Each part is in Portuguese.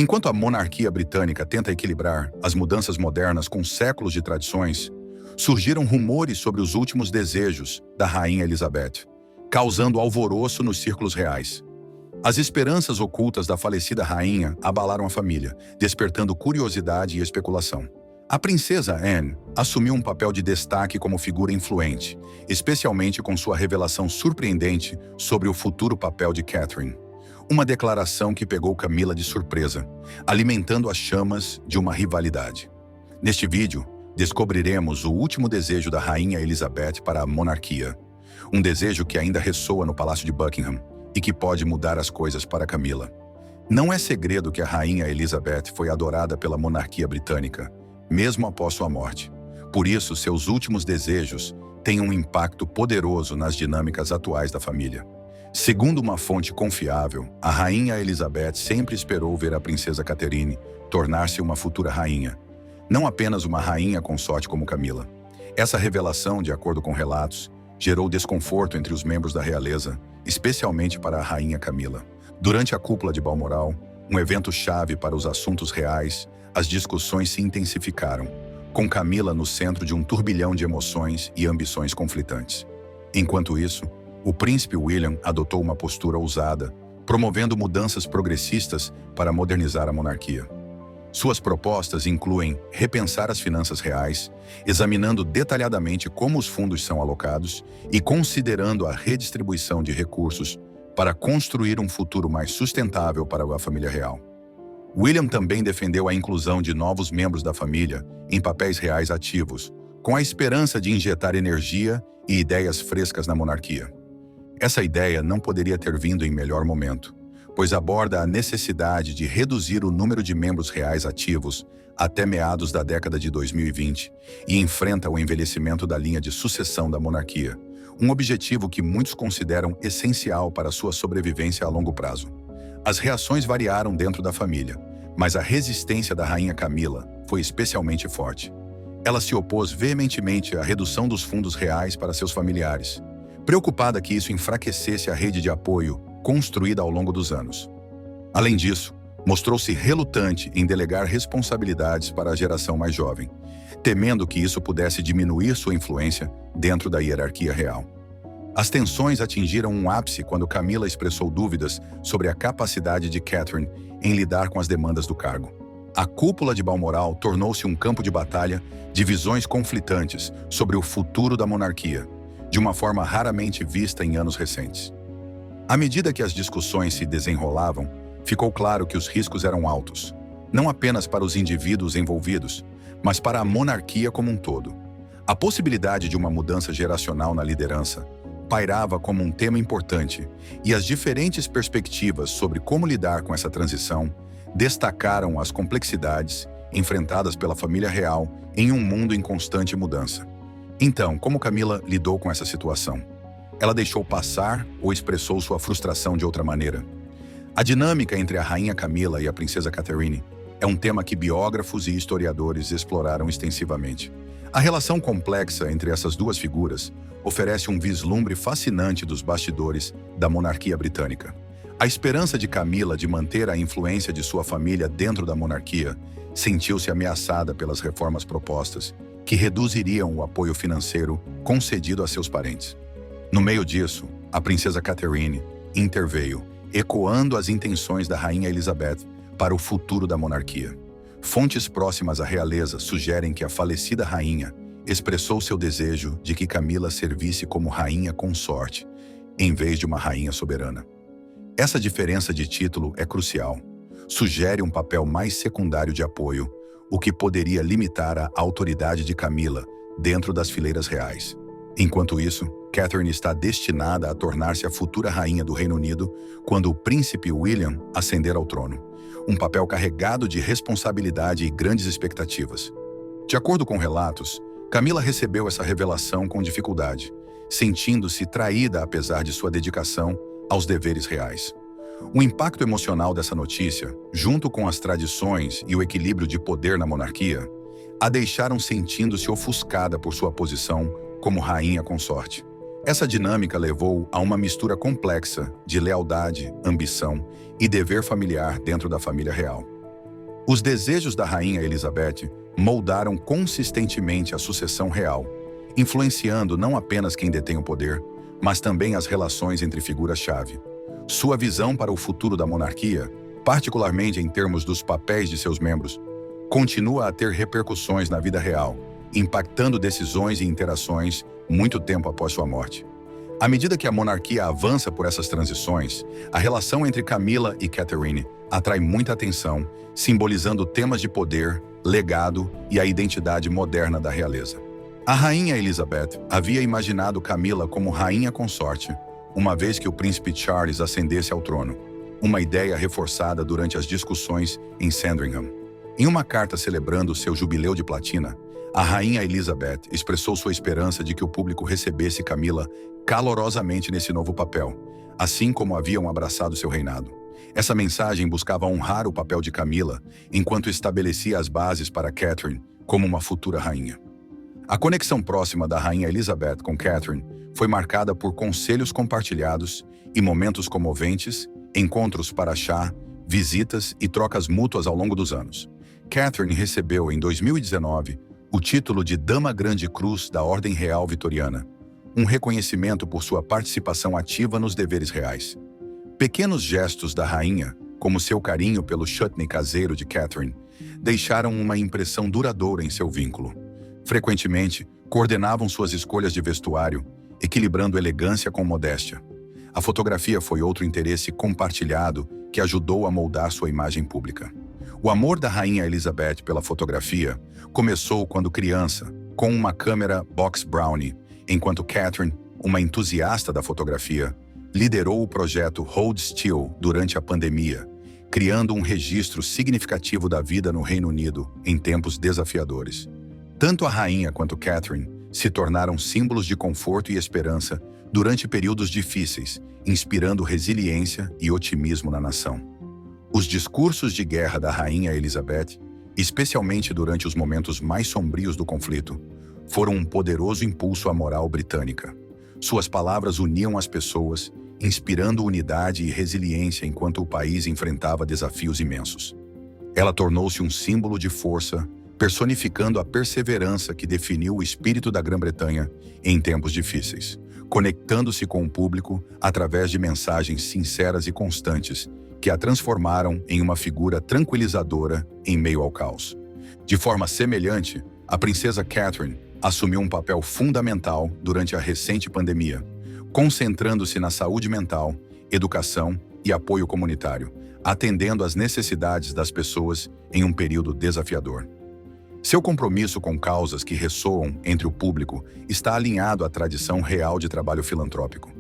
Enquanto a monarquia britânica tenta equilibrar as mudanças modernas com séculos de tradições, surgiram rumores sobre os últimos desejos da Rainha Elizabeth, causando alvoroço nos círculos reais. As esperanças ocultas da falecida rainha abalaram a família, despertando curiosidade e especulação. A princesa Anne assumiu um papel de destaque como figura influente, especialmente com sua revelação surpreendente sobre o futuro papel de Catherine. Uma declaração que pegou Camila de surpresa, alimentando as chamas de uma rivalidade. Neste vídeo, descobriremos o último desejo da Rainha Elizabeth para a monarquia. Um desejo que ainda ressoa no Palácio de Buckingham e que pode mudar as coisas para Camila. Não é segredo que a Rainha Elizabeth foi adorada pela monarquia britânica, mesmo após sua morte. Por isso, seus últimos desejos têm um impacto poderoso nas dinâmicas atuais da família. Segundo uma fonte confiável, a Rainha Elizabeth sempre esperou ver a princesa Catherine tornar-se uma futura rainha, não apenas uma rainha consorte como Camila. Essa revelação, de acordo com relatos, gerou desconforto entre os membros da realeza, especialmente para a rainha Camila. Durante a cúpula de Balmoral, um evento-chave para os assuntos reais, as discussões se intensificaram, com Camila no centro de um turbilhão de emoções e ambições conflitantes. Enquanto isso, o príncipe William adotou uma postura ousada, promovendo mudanças progressistas para modernizar a monarquia. Suas propostas incluem repensar as finanças reais, examinando detalhadamente como os fundos são alocados e considerando a redistribuição de recursos para construir um futuro mais sustentável para a família real. William também defendeu a inclusão de novos membros da família em papéis reais ativos, com a esperança de injetar energia e ideias frescas na monarquia. Essa ideia não poderia ter vindo em melhor momento, pois aborda a necessidade de reduzir o número de membros reais ativos até meados da década de 2020 e enfrenta o envelhecimento da linha de sucessão da monarquia, um objetivo que muitos consideram essencial para sua sobrevivência a longo prazo. As reações variaram dentro da família, mas a resistência da rainha Camila foi especialmente forte. Ela se opôs veementemente à redução dos fundos reais para seus familiares, preocupada que isso enfraquecesse a rede de apoio construída ao longo dos anos. Além disso, mostrou-se relutante em delegar responsabilidades para a geração mais jovem, temendo que isso pudesse diminuir sua influência dentro da hierarquia real. As tensões atingiram um ápice quando Camila expressou dúvidas sobre a capacidade de Catherine em lidar com as demandas do cargo. A cúpula de Balmoral tornou-se um campo de batalha de visões conflitantes sobre o futuro da monarquia, de uma forma raramente vista em anos recentes. À medida que as discussões se desenrolavam, ficou claro que os riscos eram altos, não apenas para os indivíduos envolvidos, mas para a monarquia como um todo. A possibilidade de uma mudança geracional na liderança pairava como um tema importante, e as diferentes perspectivas sobre como lidar com essa transição destacaram as complexidades enfrentadas pela família real em um mundo em constante mudança. Então, como Camila lidou com essa situação? Ela deixou passar ou expressou sua frustração de outra maneira? A dinâmica entre a rainha Camila e a princesa Catherine é um tema que biógrafos e historiadores exploraram extensivamente. A relação complexa entre essas duas figuras oferece um vislumbre fascinante dos bastidores da monarquia britânica. A esperança de Camila de manter a influência de sua família dentro da monarquia sentiu-se ameaçada pelas reformas propostas, que reduziriam o apoio financeiro concedido a seus parentes. No meio disso, a princesa Catherine interveio, ecoando as intenções da rainha Elizabeth para o futuro da monarquia. Fontes próximas à realeza sugerem que a falecida rainha expressou seu desejo de que Camila servisse como rainha consorte, em vez de uma rainha soberana. Essa diferença de título é crucial. Sugere um papel mais secundário de apoio, o que poderia limitar a autoridade de Camila dentro das fileiras reais. Enquanto isso, Catherine está destinada a tornar-se a futura rainha do Reino Unido quando o príncipe William ascender ao trono, um papel carregado de responsabilidade e grandes expectativas. De acordo com relatos, Camila recebeu essa revelação com dificuldade, sentindo-se traída apesar de sua dedicação aos deveres reais. O impacto emocional dessa notícia, junto com as tradições e o equilíbrio de poder na monarquia, a deixaram sentindo-se ofuscada por sua posição como rainha consorte. Essa dinâmica levou a uma mistura complexa de lealdade, ambição e dever familiar dentro da família real. Os desejos da rainha Elizabeth moldaram consistentemente a sucessão real, influenciando não apenas quem detém o poder, mas também as relações entre figuras-chave. Sua visão para o futuro da monarquia, particularmente em termos dos papéis de seus membros, continua a ter repercussões na vida real, impactando decisões e interações muito tempo após sua morte. À medida que a monarquia avança por essas transições, a relação entre Camila e Catherine atrai muita atenção, simbolizando temas de poder, legado e a identidade moderna da realeza. A rainha Elizabeth havia imaginado Camila como rainha consorte, uma vez que o príncipe Charles ascendesse ao trono, uma ideia reforçada durante as discussões em Sandringham. Em uma carta celebrando seu jubileu de platina, a rainha Elizabeth expressou sua esperança de que o público recebesse Camila calorosamente nesse novo papel, assim como haviam abraçado seu reinado. Essa mensagem buscava honrar o papel de Camila, enquanto estabelecia as bases para Catherine como uma futura rainha. A conexão próxima da rainha Elizabeth com Catherine foi marcada por conselhos compartilhados e momentos comoventes, encontros para chá, visitas e trocas mútuas ao longo dos anos. Catherine recebeu, em 2019, o título de Dama Grande Cruz da Ordem Real Vitoriana, um reconhecimento por sua participação ativa nos deveres reais. Pequenos gestos da rainha, como seu carinho pelo chutney caseiro de Catherine, deixaram uma impressão duradoura em seu vínculo. Frequentemente, coordenavam suas escolhas de vestuário, equilibrando elegância com modéstia. A fotografia foi outro interesse compartilhado que ajudou a moldar sua imagem pública. O amor da rainha Elizabeth pela fotografia começou quando criança, com uma câmera Box Brownie, enquanto Catherine, uma entusiasta da fotografia, liderou o projeto Hold Still durante a pandemia, criando um registro significativo da vida no Reino Unido em tempos desafiadores. Tanto a rainha quanto Catherine se tornaram símbolos de conforto e esperança durante períodos difíceis, inspirando resiliência e otimismo na nação. Os discursos de guerra da rainha Elizabeth, especialmente durante os momentos mais sombrios do conflito, foram um poderoso impulso à moral britânica. Suas palavras uniam as pessoas, inspirando unidade e resiliência enquanto o país enfrentava desafios imensos. Ela tornou-se um símbolo de força, personificando a perseverança que definiu o espírito da Grã-Bretanha em tempos difíceis, conectando-se com o público através de mensagens sinceras e constantes que a transformaram em uma figura tranquilizadora em meio ao caos. De forma semelhante, a princesa Catherine assumiu um papel fundamental durante a recente pandemia, concentrando-se na saúde mental, educação e apoio comunitário, atendendo às necessidades das pessoas em um período desafiador. Seu compromisso com causas que ressoam entre o público está alinhado à tradição real de trabalho filantrópico.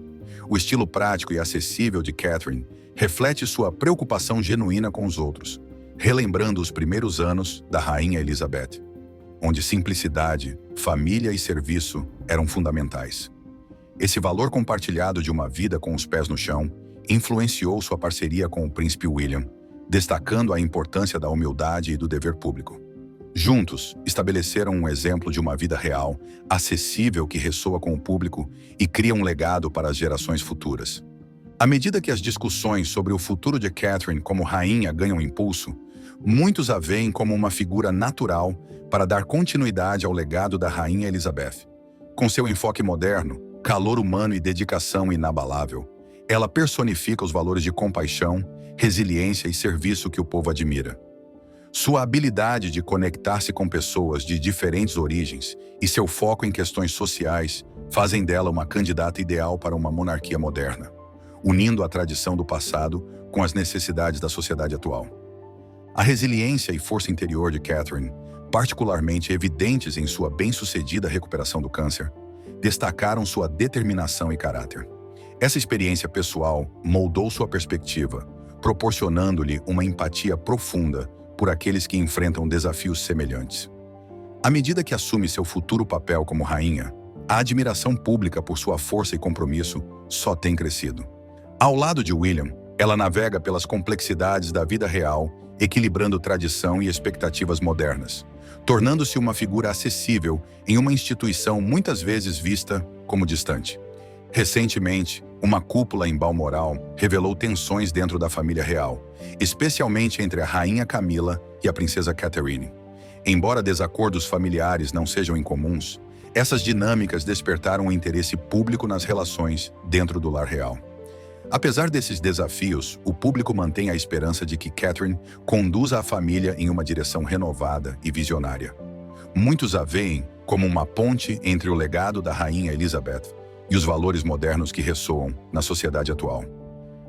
O estilo prático e acessível de Catherine reflete sua preocupação genuína com os outros, relembrando os primeiros anos da rainha Elizabeth, onde simplicidade, família e serviço eram fundamentais. Esse valor compartilhado de uma vida com os pés no chão influenciou sua parceria com o príncipe William, destacando a importância da humildade e do dever público. Juntos, estabeleceram um exemplo de uma vida real, acessível que ressoa com o público e cria um legado para as gerações futuras. À medida que as discussões sobre o futuro de Catherine como rainha ganham impulso, muitos a veem como uma figura natural para dar continuidade ao legado da rainha Elizabeth. Com seu enfoque moderno, calor humano e dedicação inabalável, ela personifica os valores de compaixão, resiliência e serviço que o povo admira. Sua habilidade de conectar-se com pessoas de diferentes origens e seu foco em questões sociais fazem dela uma candidata ideal para uma monarquia moderna, unindo a tradição do passado com as necessidades da sociedade atual. A resiliência e força interior de Catherine, particularmente evidentes em sua bem-sucedida recuperação do câncer, destacaram sua determinação e caráter. Essa experiência pessoal moldou sua perspectiva, proporcionando-lhe uma empatia profunda por aqueles que enfrentam desafios semelhantes. À medida que assume seu futuro papel como rainha, a admiração pública por sua força e compromisso só tem crescido. Ao lado de William, ela navega pelas complexidades da vida real, equilibrando tradição e expectativas modernas, tornando-se uma figura acessível em uma instituição muitas vezes vista como distante. Recentemente, uma cúpula em Balmoral revelou tensões dentro da família real, especialmente entre a rainha Camila e a princesa Catherine. Embora desacordos familiares não sejam incomuns, essas dinâmicas despertaram o interesse público nas relações dentro do lar real. Apesar desses desafios, o público mantém a esperança de que Catherine conduza a família em uma direção renovada e visionária. Muitos a veem como uma ponte entre o legado da rainha Elizabeth e os valores modernos que ressoam na sociedade atual.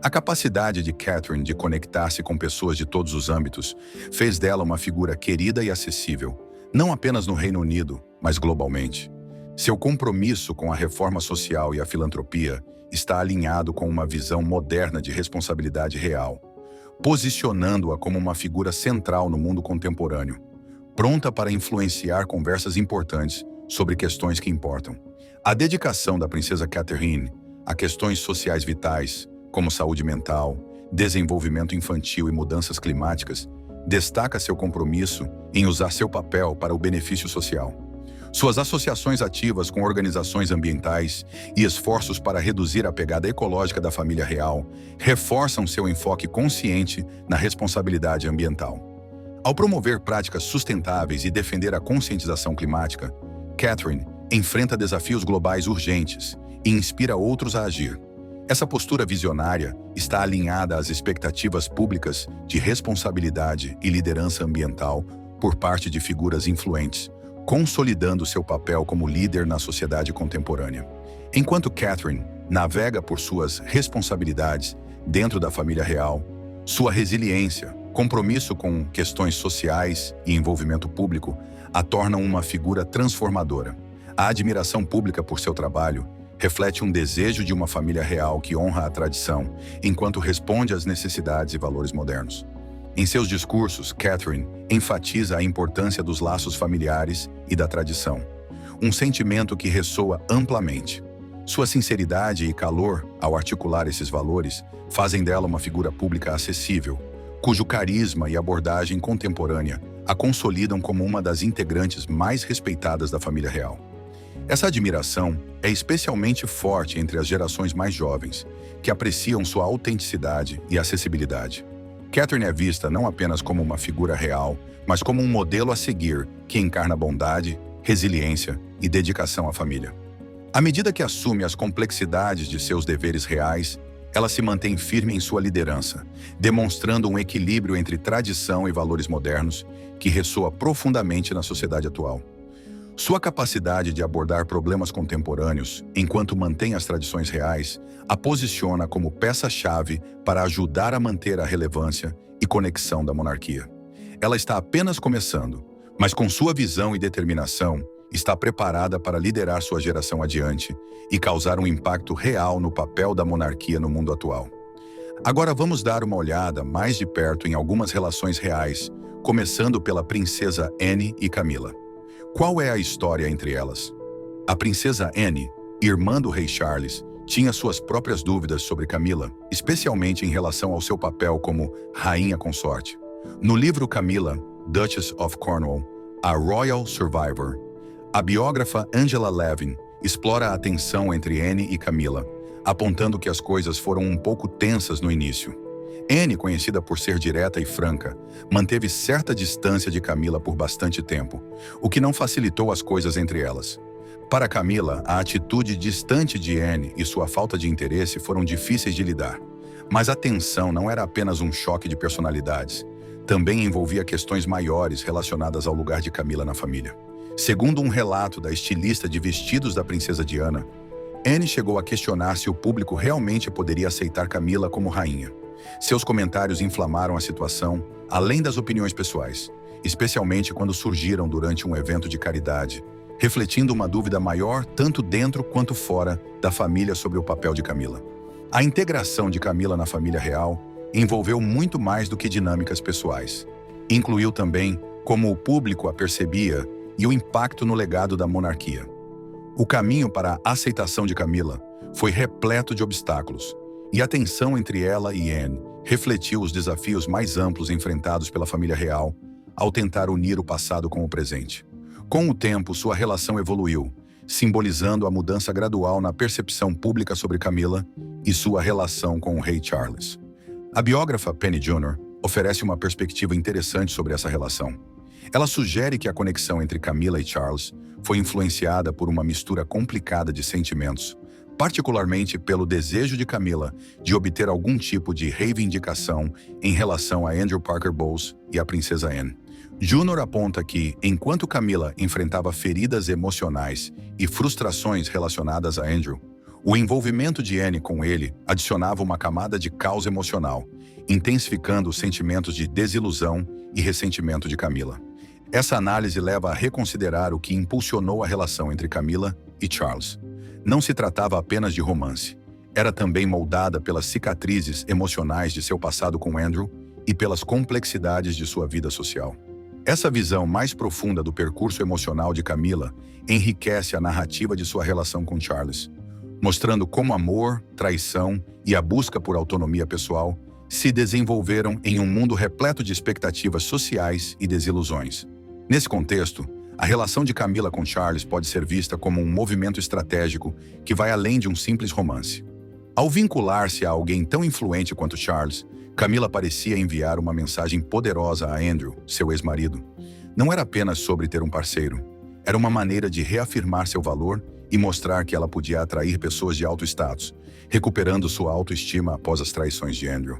A capacidade de Catherine de conectar-se com pessoas de todos os âmbitos fez dela uma figura querida e acessível, não apenas no Reino Unido, mas globalmente. Seu compromisso com a reforma social e a filantropia está alinhado com uma visão moderna de responsabilidade real, posicionando-a como uma figura central no mundo contemporâneo, pronta para influenciar conversas importantes sobre questões que importam. A dedicação da princesa Catherine a questões sociais vitais, como saúde mental, desenvolvimento infantil e mudanças climáticas, destaca seu compromisso em usar seu papel para o benefício social. Suas associações ativas com organizações ambientais e esforços para reduzir a pegada ecológica da família real reforçam seu enfoque consciente na responsabilidade ambiental. Ao promover práticas sustentáveis e defender a conscientização climática, Catherine enfrenta desafios globais urgentes e inspira outros a agir. Essa postura visionária está alinhada às expectativas públicas de responsabilidade e liderança ambiental por parte de figuras influentes, consolidando seu papel como líder na sociedade contemporânea. Enquanto Catherine navega por suas responsabilidades dentro da família real, sua resiliência, compromisso com questões sociais e envolvimento público a tornam uma figura transformadora. A admiração pública por seu trabalho reflete um desejo de uma família real que honra a tradição, enquanto responde às necessidades e valores modernos. Em seus discursos, Catherine enfatiza a importância dos laços familiares e da tradição, um sentimento que ressoa amplamente. Sua sinceridade e calor ao articular esses valores fazem dela uma figura pública acessível, cujo carisma e abordagem contemporânea a consolidam como uma das integrantes mais respeitadas da família real. Essa admiração é especialmente forte entre as gerações mais jovens, que apreciam sua autenticidade e acessibilidade. Catherine é vista não apenas como uma figura real, mas como um modelo a seguir que encarna bondade, resiliência e dedicação à família. À medida que assume as complexidades de seus deveres reais, ela se mantém firme em sua liderança, demonstrando um equilíbrio entre tradição e valores modernos que ressoa profundamente na sociedade atual. Sua capacidade de abordar problemas contemporâneos, enquanto mantém as tradições reais, a posiciona como peça-chave para ajudar a manter a relevância e conexão da monarquia. Ela está apenas começando, mas com sua visão e determinação, está preparada para liderar sua geração adiante e causar um impacto real no papel da monarquia no mundo atual. Agora vamos dar uma olhada mais de perto em algumas relações reais, começando pela princesa Anne e Camila. Qual é a história entre elas? A princesa Anne, irmã do rei Charles, tinha suas próprias dúvidas sobre Camila, especialmente em relação ao seu papel como rainha consorte. No livro Camila, Duchess of Cornwall, a Royal Survivor, a biógrafa Angela Levin explora a tensão entre Anne e Camila, apontando que as coisas foram um pouco tensas no início. Anne, conhecida por ser direta e franca, manteve certa distância de Camila por bastante tempo, o que não facilitou as coisas entre elas. Para Camila, a atitude distante de Anne e sua falta de interesse foram difíceis de lidar. Mas a tensão não era apenas um choque de personalidades, também envolvia questões maiores relacionadas ao lugar de Camila na família. Segundo um relato da estilista de vestidos da princesa Diana, Anne chegou a questionar se o público realmente poderia aceitar Camila como rainha. Seus comentários inflamaram a situação, além das opiniões pessoais, especialmente quando surgiram durante um evento de caridade, refletindo uma dúvida maior tanto dentro quanto fora da família sobre o papel de Camila. A integração de Camila na família real envolveu muito mais do que dinâmicas pessoais. Incluiu também como o público a percebia e o impacto no legado da monarquia. O caminho para a aceitação de Camila foi repleto de obstáculos, e a tensão entre ela e Anne refletiu os desafios mais amplos enfrentados pela família real ao tentar unir o passado com o presente. Com o tempo, sua relação evoluiu, simbolizando a mudança gradual na percepção pública sobre Camilla e sua relação com o rei Charles. A biógrafa Penny Junor oferece uma perspectiva interessante sobre essa relação. Ela sugere que a conexão entre Camilla e Charles foi influenciada por uma mistura complicada de sentimentos, particularmente pelo desejo de Camilla de obter algum tipo de reivindicação em relação a Andrew Parker Bowles e a princesa Anne. Junor aponta que, enquanto Camilla enfrentava feridas emocionais e frustrações relacionadas a Andrew, o envolvimento de Anne com ele adicionava uma camada de caos emocional, intensificando os sentimentos de desilusão e ressentimento de Camilla. Essa análise leva a reconsiderar o que impulsionou a relação entre Camilla e Charles. Não se tratava apenas de romance. Era também moldada pelas cicatrizes emocionais de seu passado com Andrew e pelas complexidades de sua vida social. Essa visão mais profunda do percurso emocional de Camilla enriquece a narrativa de sua relação com Charles, mostrando como amor, traição e a busca por autonomia pessoal se desenvolveram em um mundo repleto de expectativas sociais e desilusões. Nesse contexto, a relação de Camilla com Charles pode ser vista como um movimento estratégico que vai além de um simples romance. Ao vincular-se a alguém tão influente quanto Charles, Camilla parecia enviar uma mensagem poderosa a Andrew, seu ex-marido. Não era apenas sobre ter um parceiro. Era uma maneira de reafirmar seu valor e mostrar que ela podia atrair pessoas de alto status, recuperando sua autoestima após as traições de Andrew.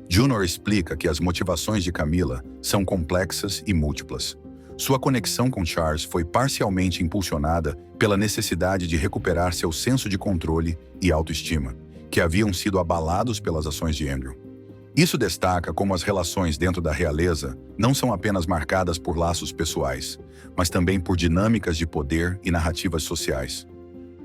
Junor explica que as motivações de Camilla são complexas e múltiplas. Sua conexão com Charles foi parcialmente impulsionada pela necessidade de recuperar seu senso de controle e autoestima, que haviam sido abalados pelas ações de Andrew. Isso destaca como as relações dentro da realeza não são apenas marcadas por laços pessoais, mas também por dinâmicas de poder e narrativas sociais.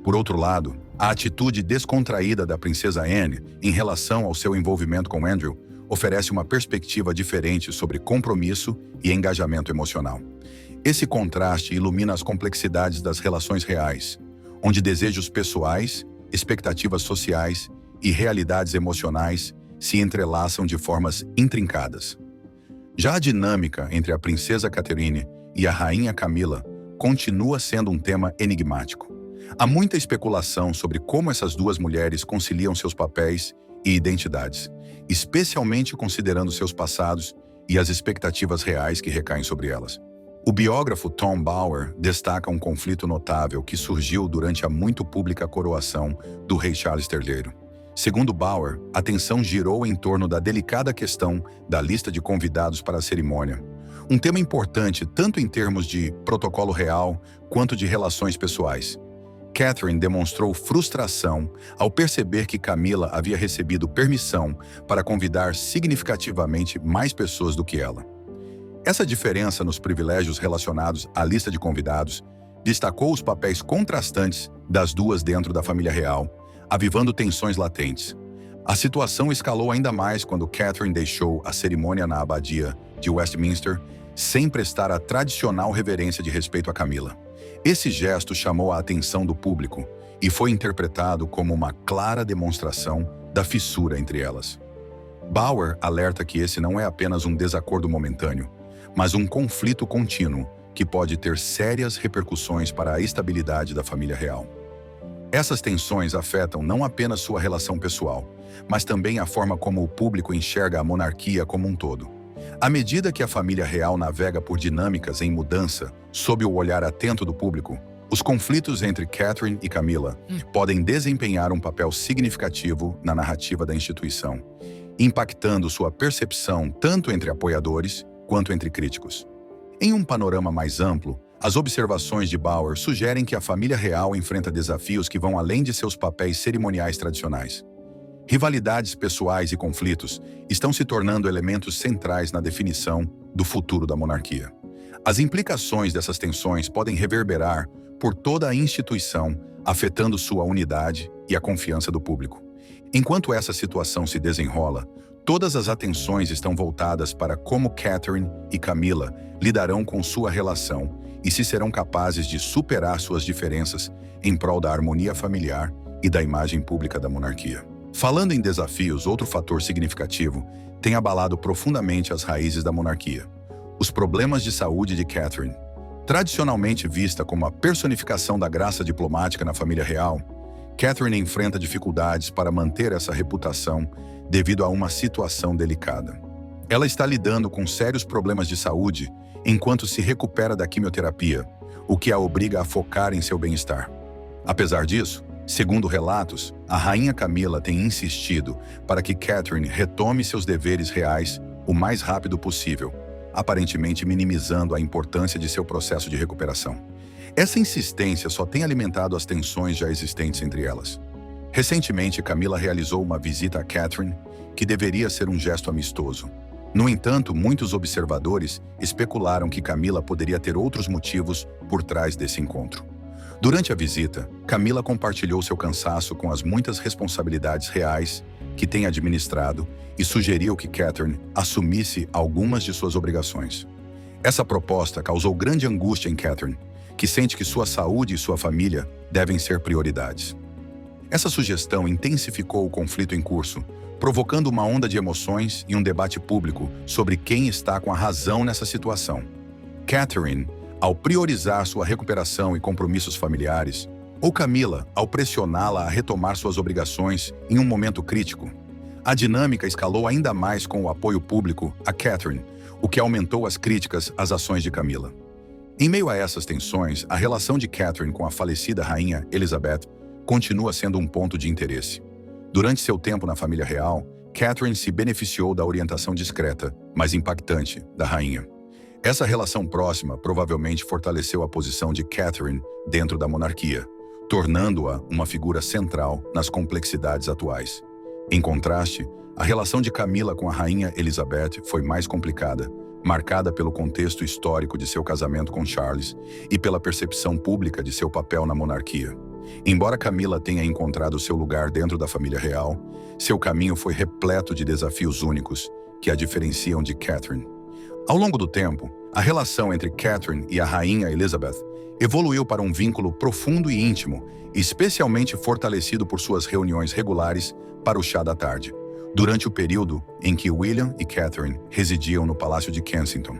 Por outro lado, a atitude descontraída da princesa Anne em relação ao seu envolvimento com Andrew oferece uma perspectiva diferente sobre compromisso e engajamento emocional. Esse contraste ilumina as complexidades das relações reais, onde desejos pessoais, expectativas sociais e realidades emocionais se entrelaçam de formas intrincadas. Já a dinâmica entre a princesa Catherine e a rainha Camilla continua sendo um tema enigmático. Há muita especulação sobre como essas duas mulheres conciliam seus papéis e identidades, especialmente considerando seus passados e as expectativas reais que recaem sobre elas. O biógrafo Tom Bower destaca um conflito notável que surgiu durante a muito pública coroação do rei Charles III. Segundo Bower, a atenção girou em torno da delicada questão da lista de convidados para a cerimônia, um tema importante tanto em termos de protocolo real quanto de relações pessoais. Catherine demonstrou frustração ao perceber que Camilla havia recebido permissão para convidar significativamente mais pessoas do que ela. Essa diferença nos privilégios relacionados à lista de convidados destacou os papéis contrastantes das duas dentro da família real, avivando tensões latentes. A situação escalou ainda mais quando Catherine deixou a cerimônia na abadia de Westminster sem prestar a tradicional reverência de respeito a Camilla. Esse gesto chamou a atenção do público e foi interpretado como uma clara demonstração da fissura entre elas. Bower alerta que esse não é apenas um desacordo momentâneo, mas um conflito contínuo que pode ter sérias repercussões para a estabilidade da família real. Essas tensões afetam não apenas sua relação pessoal, mas também a forma como o público enxerga a monarquia como um todo. À medida que a família real navega por dinâmicas em mudança sob o olhar atento do público, os conflitos entre Catherine e Camilla podem desempenhar um papel significativo na narrativa da instituição, impactando sua percepção tanto entre apoiadores quanto entre críticos. Em um panorama mais amplo, as observações de Bower sugerem que a família real enfrenta desafios que vão além de seus papéis cerimoniais tradicionais. Rivalidades pessoais e conflitos estão se tornando elementos centrais na definição do futuro da monarquia. As implicações dessas tensões podem reverberar por toda a instituição, afetando sua unidade e a confiança do público. Enquanto essa situação se desenrola, todas as atenções estão voltadas para como Catherine e Camilla lidarão com sua relação e se serão capazes de superar suas diferenças em prol da harmonia familiar e da imagem pública da monarquia. Falando em desafios, outro fator significativo tem abalado profundamente as raízes da monarquia: os problemas de saúde de Catherine. Tradicionalmente vista como a personificação da graça diplomática na família real, Catherine enfrenta dificuldades para manter essa reputação devido a uma situação delicada. Ela está lidando com sérios problemas de saúde enquanto se recupera da quimioterapia, o que a obriga a focar em seu bem-estar. Apesar disso, segundo relatos, a rainha Camila tem insistido para que Catherine retome seus deveres reais o mais rápido possível, aparentemente minimizando a importância de seu processo de recuperação. Essa insistência só tem alimentado as tensões já existentes entre elas. Recentemente, Camila realizou uma visita a Catherine, que deveria ser um gesto amistoso. No entanto, muitos observadores especularam que Camila poderia ter outros motivos por trás desse encontro. Durante a visita, Camila compartilhou seu cansaço com as muitas responsabilidades reais que tem administrado e sugeriu que Catherine assumisse algumas de suas obrigações. Essa proposta causou grande angústia em Catherine, que sente que sua saúde e sua família devem ser prioridades. Essa sugestão intensificou o conflito em curso, provocando uma onda de emoções e um debate público sobre quem está com a razão nessa situação. Catherine, ao priorizar sua recuperação e compromissos familiares, ou Camila, ao pressioná-la a retomar suas obrigações em um momento crítico. A dinâmica escalou ainda mais com o apoio público a Catherine, o que aumentou as críticas às ações de Camila. Em meio a essas tensões, a relação de Catherine com a falecida rainha Elizabeth continua sendo um ponto de interesse. Durante seu tempo na família real, Catherine se beneficiou da orientação discreta, mas impactante, da rainha. Essa relação próxima provavelmente fortaleceu a posição de Catherine dentro da monarquia, tornando-a uma figura central nas complexidades atuais. Em contraste, a relação de Camila com a rainha Elizabeth foi mais complicada, marcada pelo contexto histórico de seu casamento com Charles e pela percepção pública de seu papel na monarquia. Embora Camila tenha encontrado seu lugar dentro da família real, seu caminho foi repleto de desafios únicos que a diferenciam de Catherine. Ao longo do tempo, a relação entre Catherine e a rainha Elizabeth evoluiu para um vínculo profundo e íntimo, especialmente fortalecido por suas reuniões regulares para o chá da tarde, durante o período em que William e Catherine residiam no Palácio de Kensington.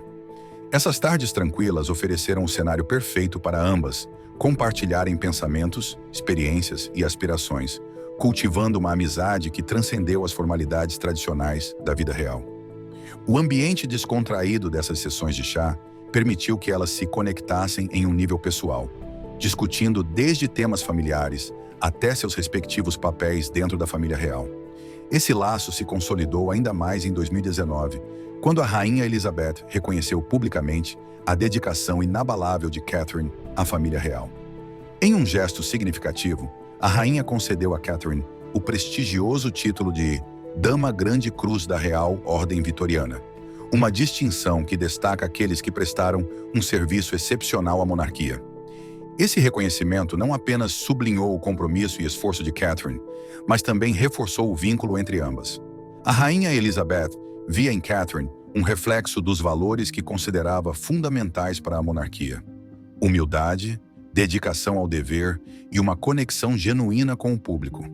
Essas tardes tranquilas ofereceram um cenário perfeito para ambas compartilharem pensamentos, experiências e aspirações, cultivando uma amizade que transcendeu as formalidades tradicionais da vida real. O ambiente descontraído dessas sessões de chá permitiu que elas se conectassem em um nível pessoal, discutindo desde temas familiares até seus respectivos papéis dentro da família real. Esse laço se consolidou ainda mais em 2019, quando a rainha Elizabeth reconheceu publicamente a dedicação inabalável de Catherine à família real. Em um gesto significativo, a rainha concedeu a Catherine o prestigioso título de Dama Grande Cruz da Real Ordem Vitoriana, uma distinção que destaca aqueles que prestaram um serviço excepcional à monarquia. Esse reconhecimento não apenas sublinhou o compromisso e esforço de Catherine, mas também reforçou o vínculo entre ambas. A rainha Elizabeth via em Catherine um reflexo dos valores que considerava fundamentais para a monarquia: humildade, dedicação ao dever e uma conexão genuína com o público.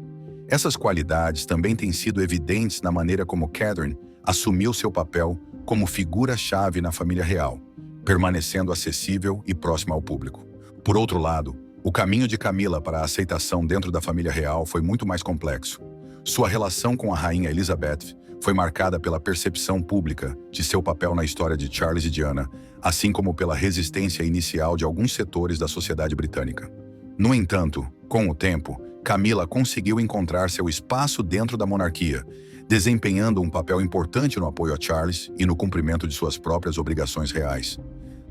Essas qualidades também têm sido evidentes na maneira como Catherine assumiu seu papel como figura-chave na família real, permanecendo acessível e próxima ao público. Por outro lado, o caminho de Camila para a aceitação dentro da família real foi muito mais complexo. Sua relação com a rainha Elizabeth foi marcada pela percepção pública de seu papel na história de Charles e Diana, assim como pela resistência inicial de alguns setores da sociedade britânica. No entanto, com o tempo, Camila conseguiu encontrar seu espaço dentro da monarquia, desempenhando um papel importante no apoio a Charles e no cumprimento de suas próprias obrigações reais.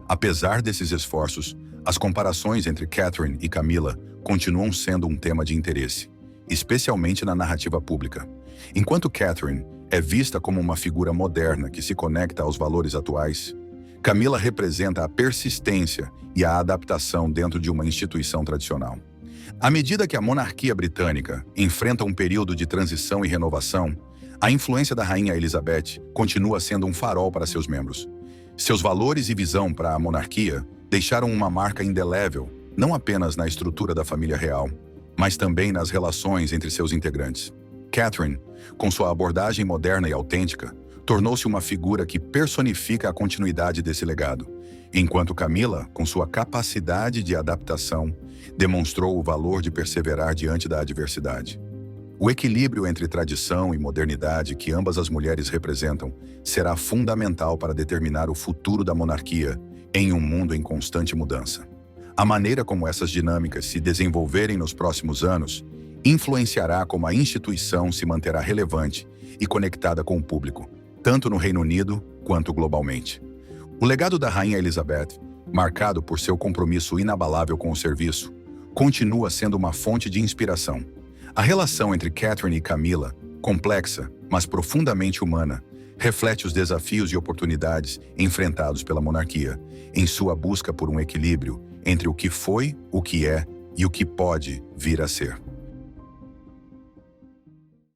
Apesar desses esforços, as comparações entre Catherine e Camila continuam sendo um tema de interesse, especialmente na narrativa pública. Enquanto Catherine é vista como uma figura moderna que se conecta aos valores atuais, Camila representa a persistência e a adaptação dentro de uma instituição tradicional. À medida que a monarquia britânica enfrenta um período de transição e renovação, a influência da rainha Elizabeth continua sendo um farol para seus membros. Seus valores e visão para a monarquia deixaram uma marca indelével, não apenas na estrutura da família real, mas também nas relações entre seus integrantes. Catherine, com sua abordagem moderna e autêntica, tornou-se uma figura que personifica a continuidade desse legado, enquanto Camila, com sua capacidade de adaptação, demonstrou o valor de perseverar diante da adversidade. O equilíbrio entre tradição e modernidade que ambas as mulheres representam será fundamental para determinar o futuro da monarquia em um mundo em constante mudança. A maneira como essas dinâmicas se desenvolverem nos próximos anos influenciará como a instituição se manterá relevante e conectada com o público, tanto no Reino Unido quanto globalmente. O legado da Rainha Elizabeth, marcado por seu compromisso inabalável com o serviço, continua sendo uma fonte de inspiração. A relação entre Catherine e Camila, complexa, mas profundamente humana, reflete os desafios e oportunidades enfrentados pela monarquia, em sua busca por um equilíbrio entre o que foi, o que é e o que pode vir a ser.